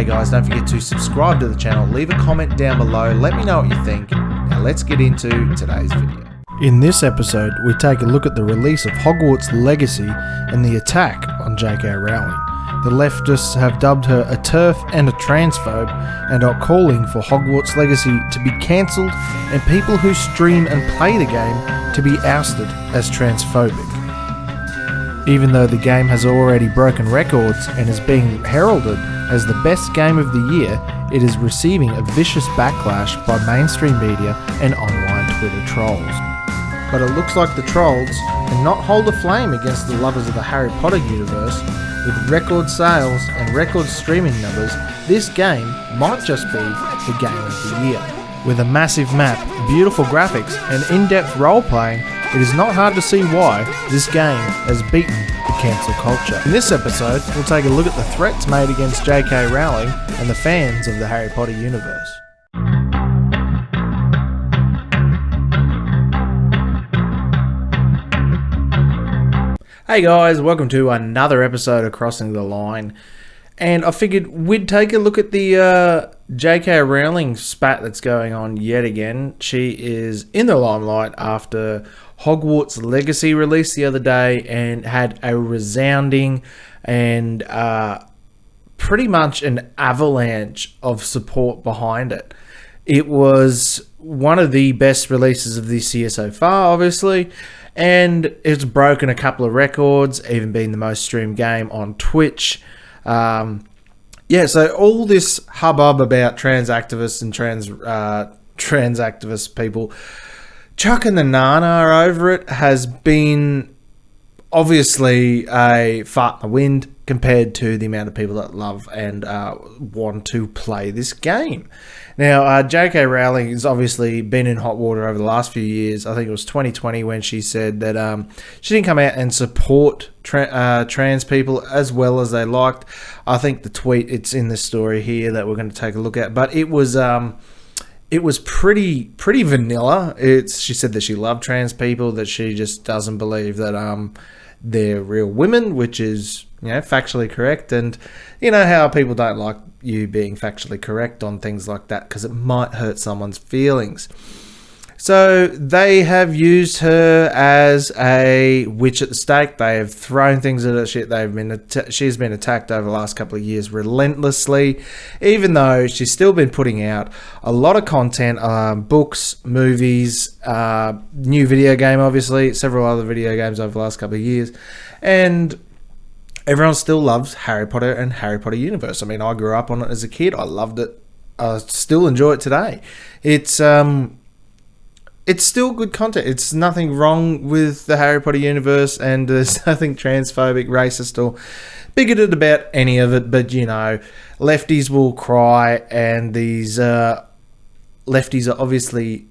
Hey guys, don't forget to subscribe to the channel, leave a comment down below, let me know what you think. Now let's get into today's video. In this episode, we take a look at the release of Hogwarts Legacy and the attack on JK Rowling. The leftists have dubbed her a TERF and a transphobe and are calling for Hogwarts Legacy to be cancelled and people who stream and play the game to be ousted as transphobic. Even though the game has already broken records and is being heralded as the best game of the year, it is receiving a vicious backlash by mainstream media and online Twitter trolls. But it looks like the trolls cannot hold a flame against the lovers of the Harry Potter universe. With record sales and record streaming numbers, this game might just be the game of the year. With a massive map, beautiful graphics and in-depth role-playing, it is not hard to see why this game has beaten the cancel culture. In this episode, we'll take a look at the threats made against JK Rowling and the fans of the Harry Potter universe. Hey guys, welcome to another episode of Crossing the Line. And I figured we'd take a look at the JK Rowling spat that's going on yet again. She is in the limelight after Hogwarts Legacy released the other day and had a resounding and pretty much an avalanche of support behind it. It was one of the best releases of this year so far, obviously, and it's broken a couple of records, even being the most streamed game on Twitch. So all this hubbub about trans activists and trans activist people chucking the nana over it has been obviously a fart in the wind compared to the amount of people that love and want to play this game. Now, JK Rowling has obviously been in hot water over the last few years. I think it was 2020 when she said that she didn't come out and support trans people as well as they liked. I think the tweet, it's in this story here that we're going to take a look at, but it was pretty vanilla. She said that she loved trans people, that she just doesn't believe that they're real women, which is, factually correct. And you know how people don't like you being factually correct on things like that because it might hurt someone's feelings. So they have used her as a witch at the stake. They have thrown things at her shit. She's been attacked over the last couple of years relentlessly, even though she's still been putting out a lot of content, books, movies, new video game, obviously, several other video games over the last couple of years, and everyone still loves Harry Potter and Harry Potter universe. I mean, I grew up on it as a kid. I loved it. I still enjoy it today. It's still good content. It's nothing wrong with the Harry Potter universe, and there's nothing transphobic, racist, or bigoted about any of it. But, lefties will cry, and these lefties are obviously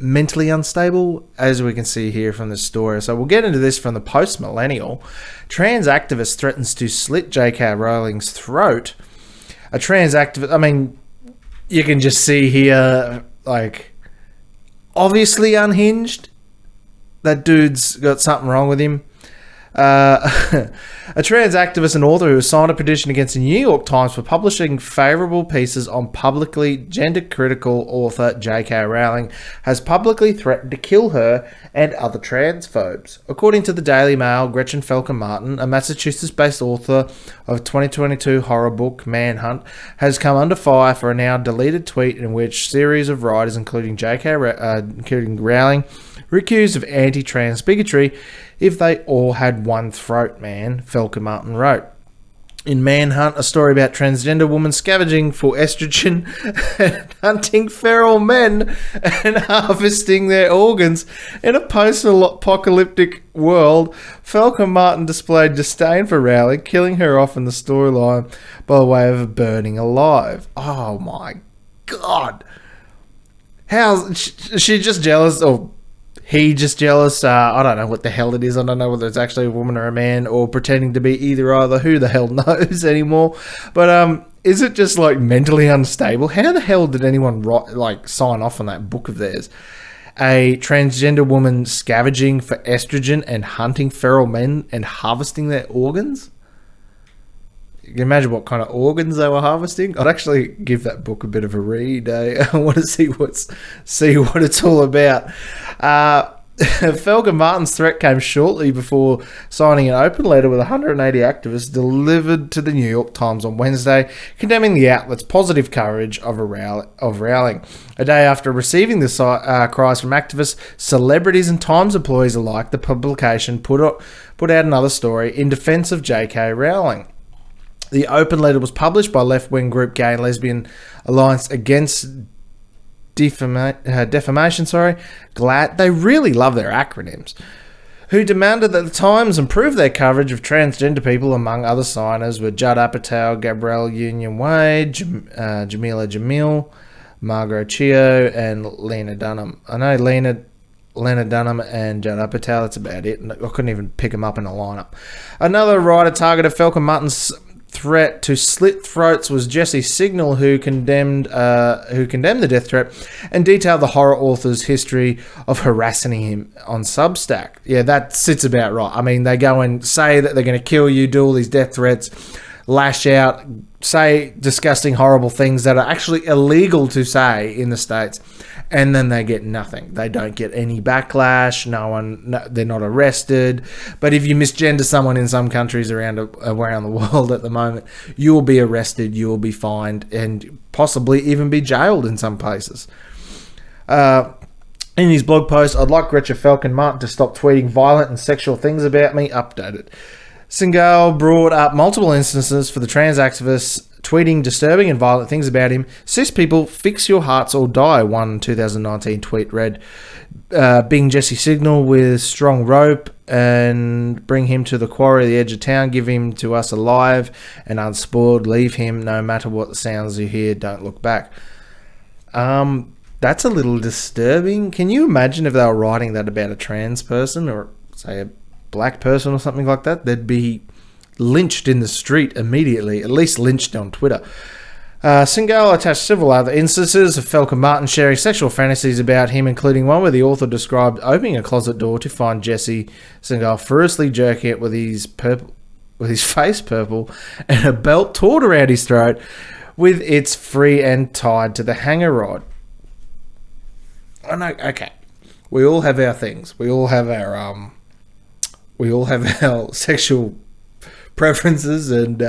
mentally unstable, as we can see here from the story. So we'll get into this from the post-millennial. Trans activist threatens to slit JK Rowling's throat. A trans activist, I mean, you can just see here, obviously unhinged. That dude's got something wrong with him. A trans activist and author who has signed a petition against the New York Times for publishing favourable pieces on publicly gender-critical author JK Rowling has publicly threatened to kill her and other transphobes. According to the Daily Mail, Gretchen Felker Martin, a Massachusetts-based author of 2022 horror book Manhunt, has come under fire for a now deleted tweet in which series of writers, including Rowling, were accused of anti-trans bigotry if they all had one throat, man, Felker Martin wrote. In Manhunt, a story about transgender women scavenging for estrogen and hunting feral men and harvesting their organs in a post-apocalyptic world, Felker Martin displayed disdain for Rowling, killing her off in the storyline by way of burning alive. Oh my God. How's she just jealous, or he just jealous? I don't know what the hell it is. I don't know whether it's actually a woman or a man or pretending to be either. Who the hell knows anymore? But is it just mentally unstable? How the hell did anyone sign off on that book of theirs? A transgender woman scavenging for estrogen and hunting feral men and harvesting their organs? You can imagine what kind of organs they were harvesting. I'd actually give that book a bit of a read. I want to see what it's all about. Felga Martin's threat came shortly before signing an open letter with 180 activists delivered to the New York Times on Wednesday, condemning the outlet's positive coverage of Rowling. A day after receiving the cries from activists, celebrities and Times employees alike, the publication put out another story in defense of JK Rowling. The open letter was published by left-wing group Gay and Lesbian Alliance Against Defamation, GLAAD, they really love their acronyms, who demanded that the Times improve their coverage of transgender people. Among other signers were Judd Apatow, Gabrielle Union-Wade, Jamila Jamil, Margot Chio, and Lena Dunham. I know Lena Dunham and Judd Apatow, that's about it. I couldn't even pick them up in a lineup. Another writer targeted Falcon Martin's threat to slit throats was Jesse Signal, who condemned the death threat and detailed the horror author's history of harassing him on Substack. Yeah, that sits about right. I mean, they go and say that they're going to kill you, do all these death threats, lash out, say disgusting, horrible things that are actually illegal to say in the States, and then they get nothing. They don't get any backlash. They're not arrested. But if you misgender someone in some countries around the world at the moment, you will be arrested, you will be fined, and possibly even be jailed in some places. In his blog post, I'd like Gretchen Falcon Martin to stop tweeting violent and sexual things about me. Updated. Singal brought up multiple instances for the trans activists tweeting disturbing and violent things about him. Cis people, fix your hearts or die, one 2019 tweet read. Bing Jesse Signal with strong rope and bring him to the quarry at the edge of town. Give him to us alive and unspoiled. Leave him no matter what sounds you hear. Don't look back. That's a little disturbing. Can you imagine if they were writing that about a trans person or, say, a black person or something like that? They'd be lynched in the street immediately, at least lynched on Twitter. Singal attached several other instances of Falcon Martin sharing sexual fantasies about him, including one where the author described opening a closet door to find Jesse Singal furiously jerking it with his face purple and a belt taut around his throat with its free end tied to the hanger rod. Oh no, okay. We all have our things. We all have our sexual preferences and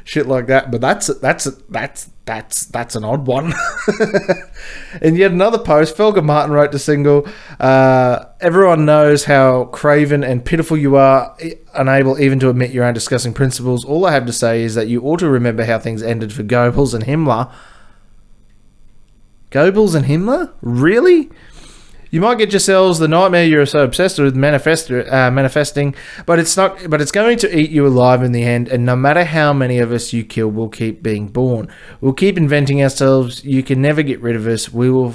shit like that, but that's an odd one. And yet another post, Felga Martin wrote to Singal, everyone knows how craven and pitiful you are, unable even to admit your own disgusting principles. All I have to say is that you ought to remember how things ended for Goebbels and Himmler. Goebbels and Himmler? Really? You might get yourselves the nightmare you're so obsessed with manifesting, but it's going to eat you alive in the end, and no matter how many of us you kill, we'll keep being born. We'll keep inventing ourselves. You can never get rid of us. We will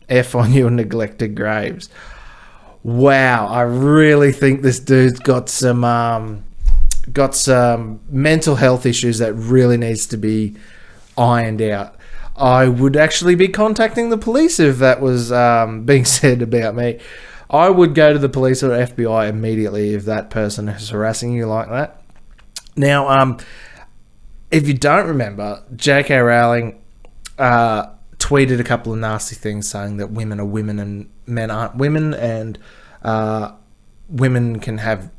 F on your neglected graves. Wow, I really think this dude's got some mental health issues that really needs to be ironed out. I would actually be contacting the police if that was being said about me. I would go to the police or FBI immediately if that person is harassing you like that. Now, if you don't remember, JK Rowling tweeted a couple of nasty things saying that women are women and men aren't women, and women can have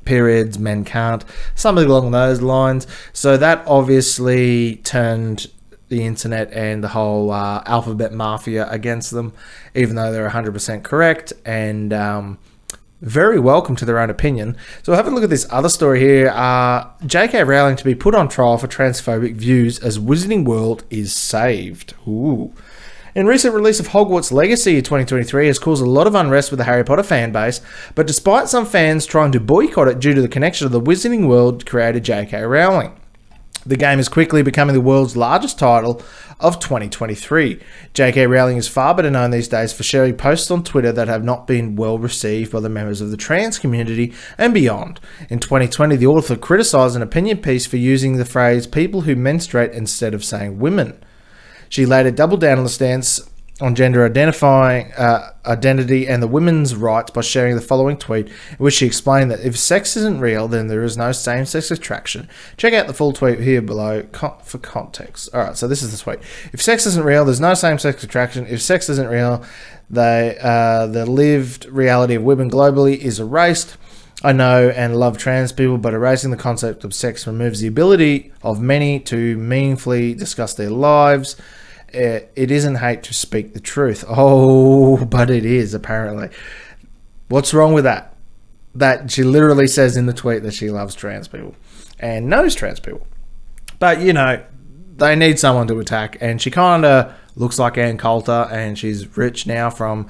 periods, men can't. Something along those lines. So that obviously turned the internet and the whole alphabet mafia against them, even though they're 100% correct and very welcome to their own opinion. So have a look at this other story here. JK Rowling to be put on trial for transphobic views as Wizarding World is saved. Ooh. In recent release of Hogwarts Legacy 2023 has caused a lot of unrest with the Harry Potter fan base, but despite some fans trying to boycott it due to the connection of the Wizarding World creator JK Rowling, the game is quickly becoming the world's largest title of 2023. JK Rowling is far better known these days for sharing posts on Twitter that have not been well received by the members of the trans community and beyond. In 2020, the author criticised an opinion piece for using the phrase people who menstruate instead of saying women. She later doubled down on the stance on gender identifying identity and the women's rights by sharing the following tweet, in which she explained that if sex isn't real, then there is no same-sex attraction. Check out the full tweet here below for context. All right, so this is the tweet. If sex isn't real, there's no same-sex attraction. If sex isn't real, the lived reality of women globally is erased. I know and love trans people, but erasing the concept of sex removes the ability of many to meaningfully discuss their lives. It isn't hate to speak the truth. Oh, but it is, apparently. What's wrong with that? That she literally says in the tweet that she loves trans people and knows trans people. But, you know, they need someone to attack, and she kind of looks like Ann Coulter, and she's rich now from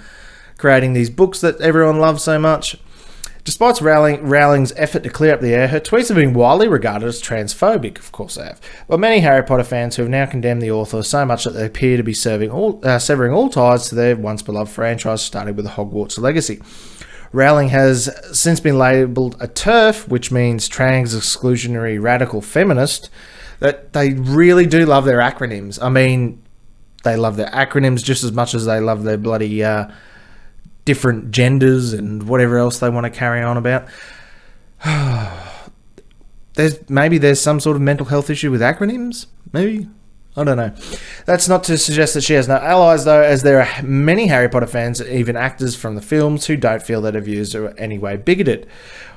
creating these books that everyone loves so much. Despite Rowling's effort to clear up the air, her tweets have been widely regarded as transphobic, of course they have, by many Harry Potter fans who have now condemned the author so much that they appear to be severing all ties to their once-beloved franchise, starting with the Hogwarts legacy. Rowling has since been labelled a TERF, which means trans exclusionary radical feminist, that they really do love their acronyms. I mean, they love their acronyms just as much as they love their bloody different genders and whatever else they want to carry on about. There's some sort of mental health issue with acronyms, maybe. I don't know. That's not to suggest that she has no allies, though, as there are many Harry Potter fans, even actors from the films, who don't feel that her views are any way bigoted.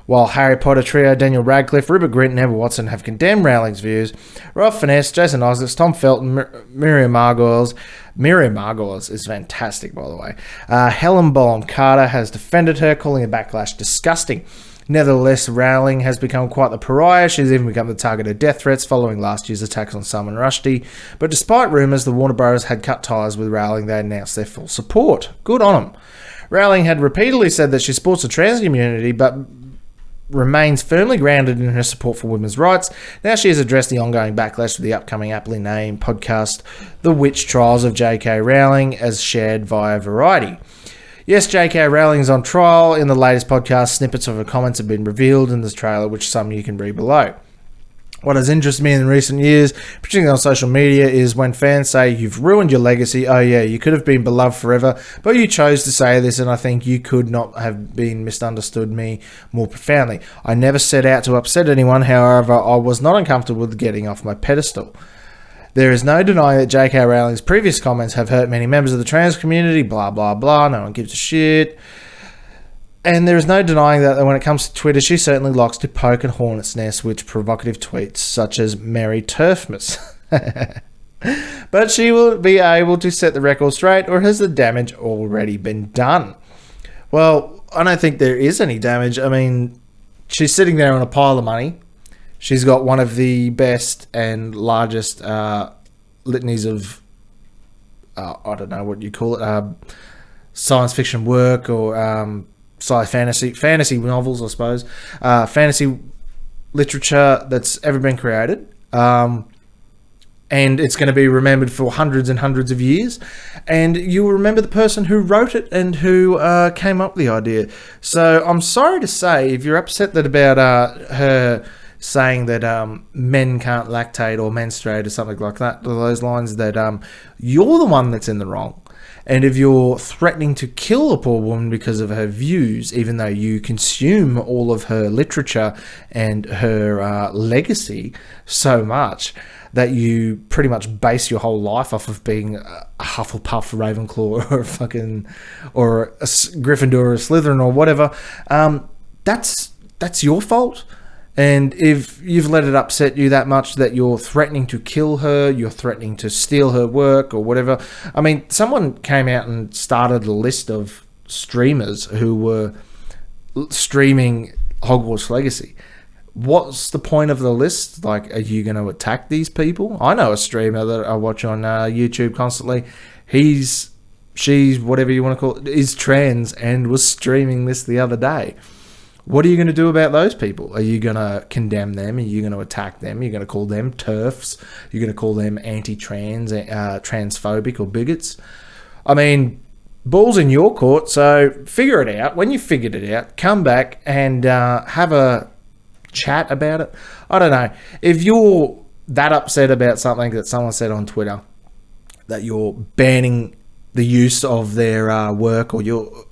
While Harry Potter trio Daniel Radcliffe, Rupert Grint and Emma Watson have condemned Rowling's views, Ralph Fiennes, Jason Isaacs, Tom Felton, Miriam Margolyes is fantastic, by the way. Helen Bonham Carter has defended her, calling the backlash disgusting. Nevertheless, Rowling has become quite the pariah. She's even become the target of death threats following last year's attacks on Salman Rushdie. But despite rumours the Warner Bros. Had cut ties with Rowling, they announced their full support. Good on them. Rowling had repeatedly said that she supports the trans community, but remains firmly grounded in her support for women's rights. Now she has addressed the ongoing backlash to the upcoming aptly named podcast, The Witch Trials of JK Rowling, as shared via Variety. Yes, JK Rowling is on trial. In the latest podcast, snippets of her comments have been revealed in this trailer, which some you can read below. What has interested me in recent years, particularly on social media, is when fans say, you've ruined your legacy. Oh yeah, you could have been beloved forever, but you chose to say this, and I think you could not have been misunderstood me more profoundly. I never set out to upset anyone, however, I was not uncomfortable with getting off my pedestal. There is no denying that J.K. Rowling's previous comments have hurt many members of the trans community, blah, blah, blah, no one gives a shit. And there is no denying that when it comes to Twitter, she certainly likes to poke and hornet's nest with provocative tweets such as Merry Turfmas. But she will be able to set the record straight, or has the damage already been done? Well, I don't think there is any damage. I mean, she's sitting there on a pile of money. She's got one of the best and largest litanies of, I don't know what you call it, science fiction work or fantasy novels, I suppose, fantasy literature that's ever been created. And it's going to be remembered for hundreds and hundreds of years. And you will remember the person who wrote it and who came up with the idea. So I'm sorry to say, if you're upset that about her saying that men can't lactate or menstruate or something like that, those lines, that you're the one that's in the wrong. And if you're threatening to kill a poor woman because of her views, even though you consume all of her literature and her legacy so much that you pretty much base your whole life off of being a Hufflepuff, Ravenclaw, or a Gryffindor or a Slytherin or whatever, that's your fault. And if you've let it upset you that much that you're threatening to kill her, you're threatening to steal her work or whatever. I mean, someone came out and started a list of streamers who were streaming Hogwarts Legacy. What's the point of the list? Like, are you going to attack these people? I know a streamer that I watch on YouTube constantly. She's, whatever you want to call it, is trans and was streaming this the other day. What are you going to do about those people? Are you going to condemn them? Are you going to attack them? You're going to call them TERFs? You're going to call them anti-trans, transphobic or bigots? I mean, ball's in your court, so figure it out. When you figured it out, come back and have a chat about it. I don't know. If you're that upset about something that someone said on Twitter, that you're banning the use of their work, or you're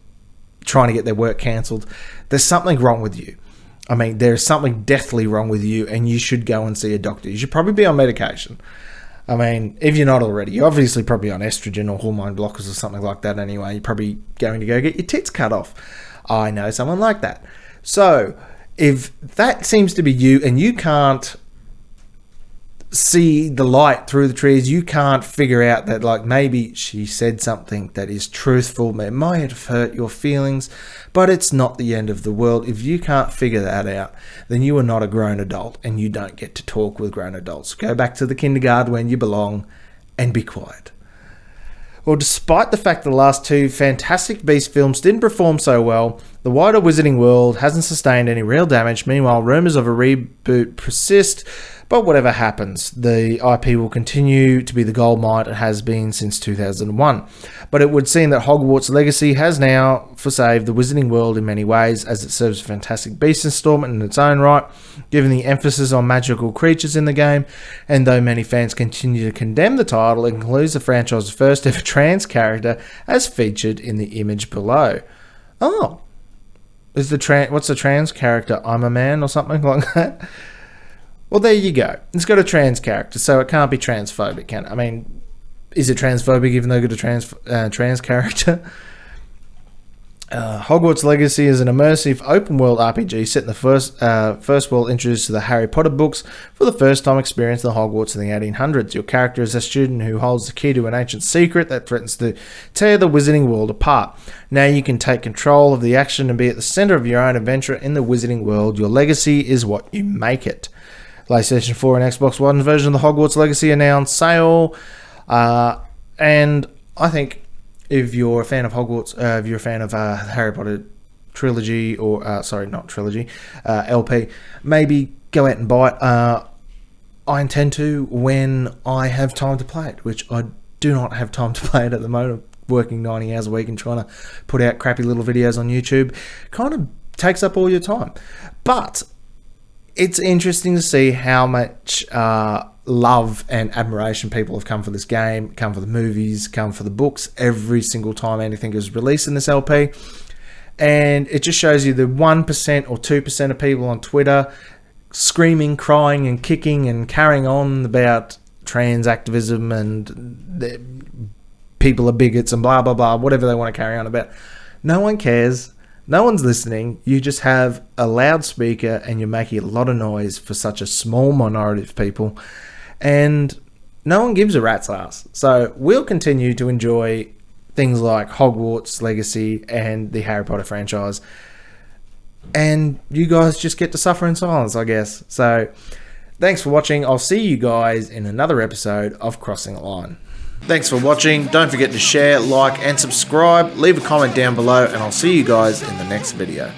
trying to get their work cancelled, there's something wrong with you. I mean, there's something deathly wrong with you, and you should go and see a doctor. You should probably be on medication. I mean, if you're not already, you're obviously probably on estrogen or hormone blockers or something like that anyway. You're probably going to go get your tits cut off. I know someone like that. So, if that seems to be you and you can't see the light through the trees, you can't figure out that, like, maybe she said something that is truthful, it might have hurt your feelings, but it's not the end of the world. If you can't figure that out, then you are not a grown adult, and you don't get to talk with grown adults. Go back to the kindergarten when you belong and be quiet. Well, despite the fact the last two Fantastic Beasts films didn't perform so well, the wider Wizarding World hasn't sustained any real damage. Meanwhile, rumours of a reboot persist, but whatever happens, the IP will continue to be the goldmine it has been since 2001. But it would seem that Hogwarts Legacy has now forsaved the Wizarding World in many ways, as it serves a Fantastic Beasts installment in its own right, given the emphasis on magical creatures in the game. And though many fans continue to condemn the title, it includes the franchise's first ever trans character as featured in the image below. Oh, what's the trans character? I'm a man or something like that? Well, there you go. It's got a trans character, so it can't be transphobic, can it? I mean, is it transphobic even though it's got a trans character? Hogwarts Legacy is an immersive open-world RPG set in the first world introduced to the Harry Potter books for the first time experienced in Hogwarts in the 1800s. Your character is a student who holds the key to an ancient secret that threatens to tear the Wizarding World apart. Now you can take control of the action and be at the center of your own adventure in the Wizarding World. Your legacy is what you make it. PlayStation 4 and Xbox One version of the Hogwarts Legacy are now on sale. And I think if you're a fan of Hogwarts, if you're a fan of Harry Potter trilogy, or LP, maybe go out and buy it. I intend to when I have time to play it, which I do not have time to play it at the moment. I'm working 90 hours a week and trying to put out crappy little videos on YouTube. Kind of takes up all your time. But it's interesting to see how much love and admiration people have come for this game, come for the movies, come for the books every single time anything is released in this LP. And it just shows you the 1% or 2% of people on Twitter screaming, crying and kicking and carrying on about trans activism and people are bigots and blah, blah, blah, whatever they want to carry on about. No one cares. No one's listening. You just have a loudspeaker and you're making a lot of noise for such a small minority of people. And no one gives a rat's ass. So we'll continue to enjoy things like Hogwarts Legacy and the Harry Potter franchise. And you guys just get to suffer in silence, I guess. So thanks for watching. I'll see you guys in another episode of Crossing the Line. Thanks for watching. Don't forget to share, like, and subscribe. Leave a comment down below, and I'll see you guys in the next video.